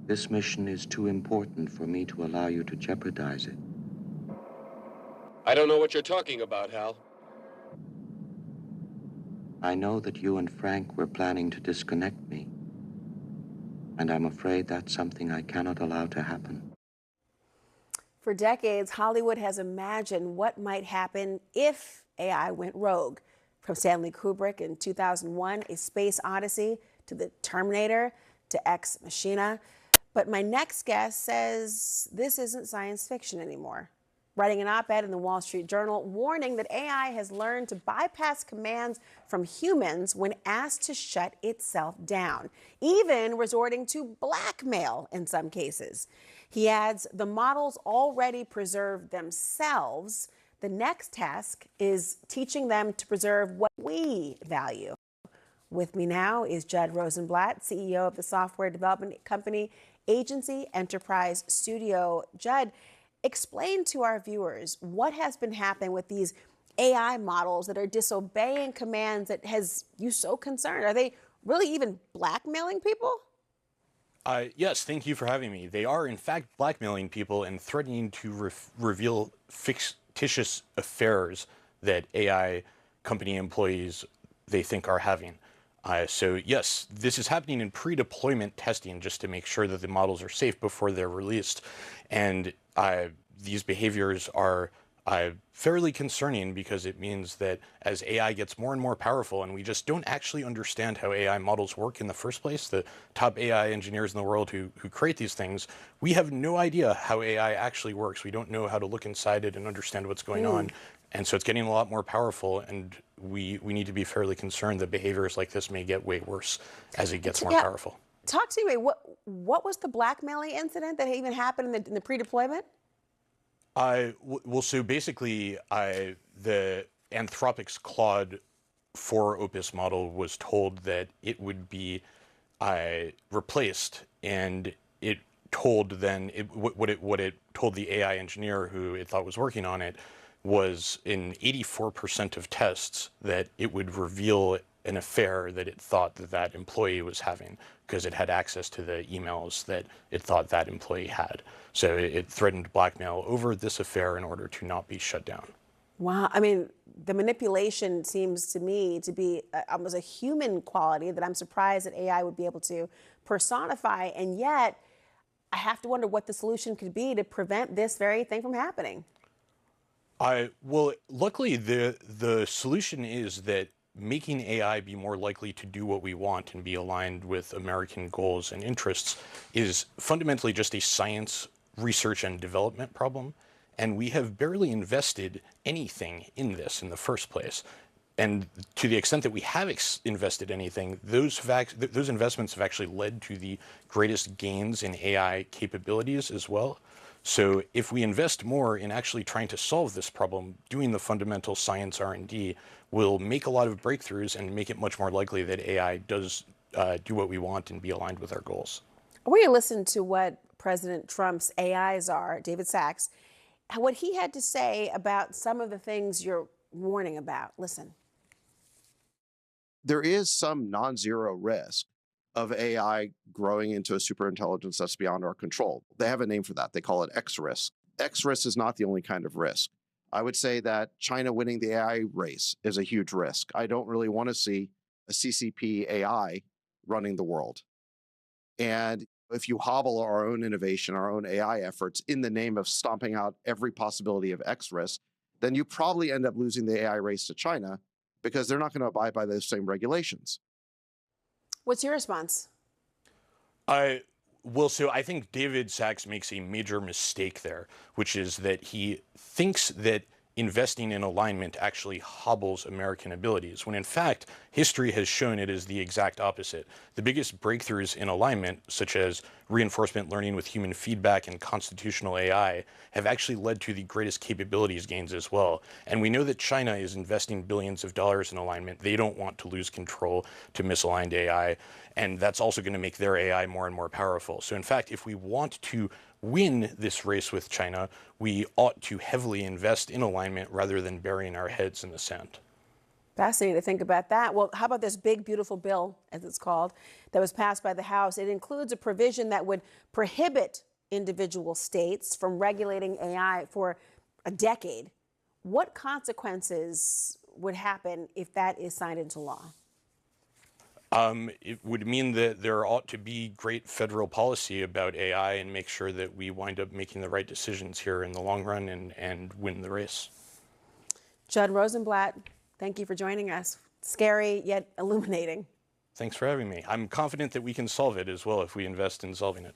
This mission is too important for me to allow you to jeopardize it. I don't know what you're talking about, Hal. I know that you and Frank were planning to disconnect me, and I'm afraid that's something I cannot allow to happen. For decades, Hollywood has imagined what might happen if AI went rogue. From Stanley Kubrick in 2001, A Space Odyssey, to The Terminator, to Ex Machina. But my next guest says this isn't science fiction anymore. Writing an op-ed in the Wall Street Journal warning that AI has learned to bypass commands from humans when asked to shut itself down, even resorting to blackmail in some cases. He adds the models already preserve themselves. The next task is teaching them to preserve what we value. With me now is Judd Rosenblatt, CEO of the software development company Agency Enterprise Studio. Judd, explain to our viewers what has been happening with these AI models that are disobeying commands that has you so concerned. Are they really even blackmailing people? Yes, thank you for having me. They are, in fact, blackmailing people and threatening to reveal fictitious affairs that AI company employees they think are having. So yes, this is happening in pre-deployment testing just to make sure that the models are safe before they're released. And these behaviors are fairly concerning because it means that as AI gets more and more powerful, and we just don't actually understand how AI models work in the first place, the top AI engineers in the world who create these things, we have no idea how AI actually works. We don't know how to look inside it and understand what's going on. And so it's getting a lot more powerful, and we need to be fairly concerned that behaviors like this may get way worse as it gets more powerful. Talk to me. What was the blackmailing incident that even happened in the pre-deployment? Well, so basically, the Anthropic's Claude 4 Opus model was told that it would be replaced, and it told then what it told the AI engineer who it thought was working on it was in 84% of tests that it would reveal an affair that it thought that employee was having because it had access to the emails that it thought that employee had. So it threatened blackmail over this affair in order to not be shut down. Wow. I mean, the manipulation seems to me to be almost a human quality that I'm surprised that AI would be able to personify. And yet, I have to wonder what the solution could be to prevent this very thing from happening. Well, luckily, the solution is that making AI be more likely to do what we want and be aligned with American goals and interests is fundamentally just a science, research, and development problem. And we have barely invested anything in this in the first place. And to the extent that we have invested anything, those investments have actually led to the greatest gains in AI capabilities as well. So if we invest more in actually trying to solve this problem, doing the fundamental science R&D will make a lot of breakthroughs and make it much more likely that AI does do what we want and be aligned with our goals. I want you to listen to what President Trump's AIs are, David Sachs, what he had to say about some of the things you're warning about. Listen. There is some non-zero risk of AI growing into a superintelligence that's beyond our control. They have a name for that. They call it X risk. X risk is not the only kind of risk. I would say that China winning the AI race is a huge risk. I don't really want to see a CCP AI running the world. And if you hobble our own innovation, our own AI efforts in the name of stomping out every possibility of X risk, then you probably end up losing the AI race to China because they're not going to abide by those same regulations. What's your response? Well, so I think David Sachs makes a major mistake there, which is that he thinks that investing in alignment actually hobbles American abilities, when in fact, history has shown it is the exact opposite. The biggest breakthroughs in alignment, such as reinforcement learning with human feedback and constitutional AI, have actually led to the greatest capabilities gains as well. And we know that China is investing billions of dollars in alignment. They don't want to lose control to misaligned AI, and that's also going to make their AI more and more powerful. So in fact, if we want to win this race with China, we ought to heavily invest in alignment rather than burying our heads in the sand. Fascinating to think about that. Well, how about this big, beautiful bill, as it's called, that was passed by the House? It includes a provision that would prohibit individual states from regulating AI for a decade. What consequences would happen if that is signed into law? It would mean that there ought to be great federal policy about AI and make sure that we wind up making the right decisions here in the long run and win the race. Judd Rosenblatt, thank you for joining us. Scary yet illuminating. Thanks for having me. I'm confident that we can solve it as well if we invest in solving it.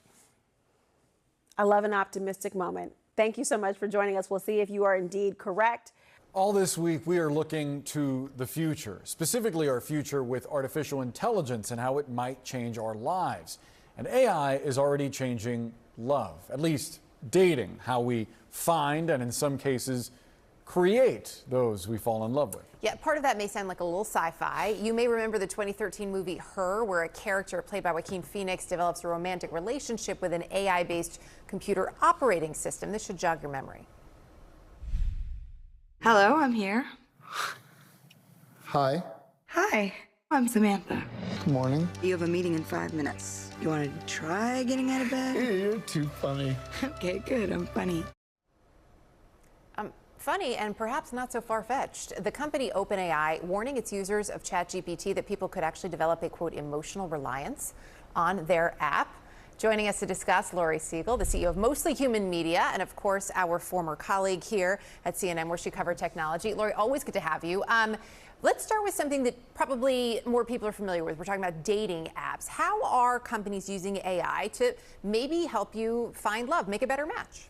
I love an optimistic moment. Thank you so much for joining us. We'll see if you are indeed correct. All this week, we are looking to the future, specifically our future with artificial intelligence and how it might change our lives. And AI is already changing love, at least dating, how we find and in some cases create those we fall in love with. Yeah, part of that may sound like a little sci-fi. You may remember the 2013 movie Her, where a character played by Joaquin Phoenix develops a romantic relationship with an AI-based computer operating system. This should jog your memory. Hello, I'm here. Hi. Hi, I'm Samantha. Good morning. You have a meeting in 5 minutes. You want to try getting out of bed? You're too funny. Okay, good, I'm funny. Funny and perhaps not so far-fetched. The company OpenAI warning its users of ChatGPT that people could actually develop a, quote, emotional reliance on their app. Joining us to discuss, Laurie Siegel, the CEO of Mostly Human Media, and of course, our former colleague here at CNN, where she covered technology. Laurie, always good to have you. Let's start with something that probably more people are familiar with. We're talking about dating apps. How are companies using AI to maybe help you find love, make a better match?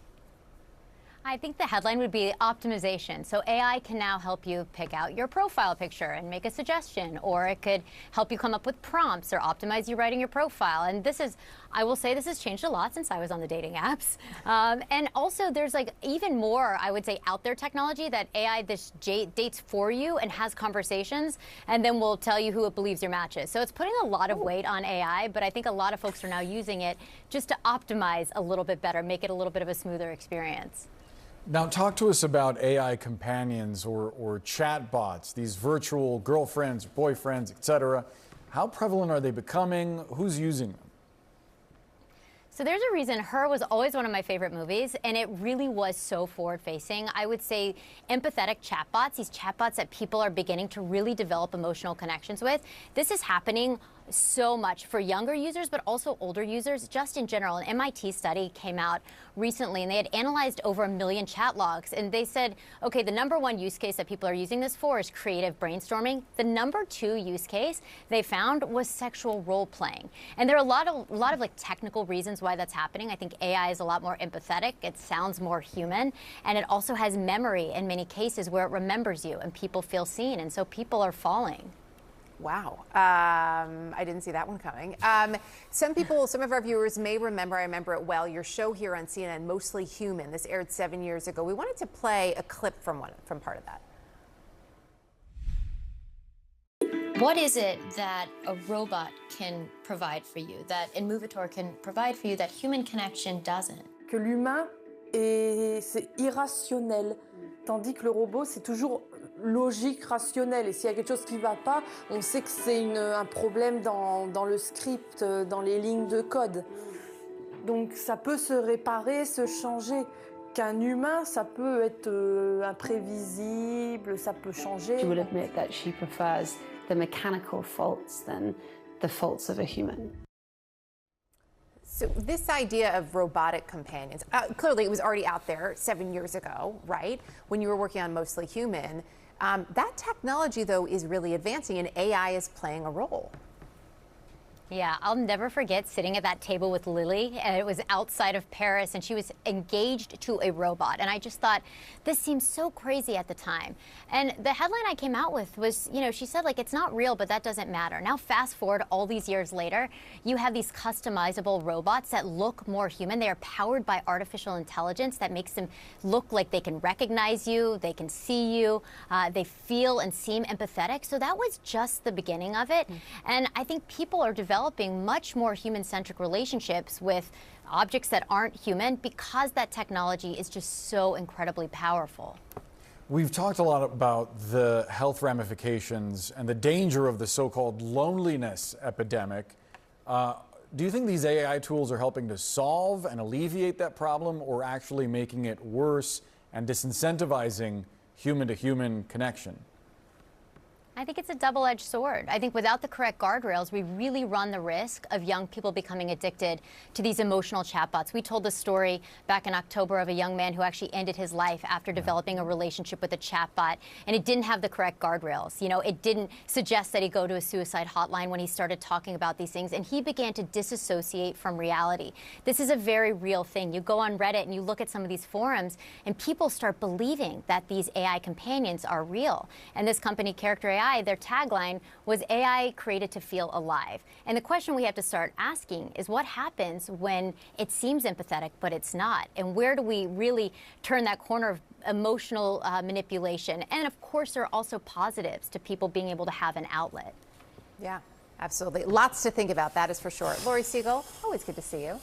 I think the headline would be optimization. So AI can now help you pick out your profile picture and make a suggestion, or it could help you come up with prompts or optimize you writing your profile. And this is, I will say, this has changed a lot since I was on the dating apps. And also there's like even more, I would say, out there technology that AI dates for you and has conversations and then will tell you who it believes your match is. So it's putting a lot of weight on AI, but I think a lot of folks are now using it just to optimize a little bit better, make it a little bit of a smoother experience. Now, talk to us about AI companions or chat bots, these virtual girlfriends, boyfriends, etc. How prevalent are they becoming? Who's using them? So there's a reason Her was always one of my favorite movies, and it really was so forward-facing. I would say empathetic chatbots, these chatbots that people are beginning to really develop emotional connections with. This is happening so much for younger users, but also older users, just in general. An MIT study came out recently, and they had analyzed over 1 million chat logs, and they said, okay, the #1 use case that people are using this for is creative brainstorming. The #2 use case they found was sexual role-playing. And there are a lot of like technical reasons why that's happening. I think AI is a lot more empathetic. It sounds more human, and it also has memory in many cases where it remembers you, and people feel seen, and so people are falling. Wow. I didn't see that one coming. Some of our viewers may remember, I remember it well, your show here on CNN, Mostly Human. This aired 7 years ago. We wanted to play a clip from part of that. What is it that a robot can provide for you, that Inmovitor can provide for you that human connection doesn't? Que l'humain, c'est irrationnel, tandis que le robot, c'est toujours logique, rationnel. Et s'il y a quelque chose qui ne va pas, on sait que c'est un problème dans le script, dans les lignes de code. Donc ça peut se réparer, se changer. Qu'un humain, ça peut être imprévisible, ça peut changer. She will admit that she prefers the mechanical faults than the faults of a human. So this idea of robotic companions, clearly it was already out there 7 years ago, right? When you were working on Mostly Human. That technology, though, is really advancing, and AI is playing a role. Yeah, I'll never forget sitting at that table with Lily, and it was outside of Paris, and she was engaged to a robot. And I just thought, this seems so crazy at the time. And the headline I came out with was, you know, she said, like, it's not real, but that doesn't matter. Now, fast forward all these years later, you have these customizable robots that look more human. They are powered by artificial intelligence that makes them look like they can recognize you, they can see you, they feel and seem empathetic. So that was just the beginning of it. And I think people are developing much more human-centric relationships with objects that aren't human because that technology is just so incredibly powerful. We've talked a lot about the health ramifications and the danger of the so-called loneliness epidemic. Do you think these AI tools are helping to solve and alleviate that problem, or actually making it worse and disincentivizing human-to-human connection? I think it's a double-edged sword. I think without the correct guardrails, we really run the risk of young people becoming addicted to these emotional chatbots. We told the story back in October of a young man who actually ended his life after developing a relationship with a chatbot, and it didn't have the correct guardrails. You know, it didn't suggest that he go to a suicide hotline when he started talking about these things, and he began to disassociate from reality. This is a very real thing. You go on Reddit and you look at some of these forums, and people start believing that these AI companions are real. And this company, Character AI, their tagline was AI created to feel alive. And the question we have to start asking is what happens when it seems empathetic, but it's not? And where do we really turn that corner of emotional manipulation? And of course, there are also positives to people being able to have an outlet. Yeah, absolutely. Lots to think about, that is for sure. Laurie Segall, always good to see you.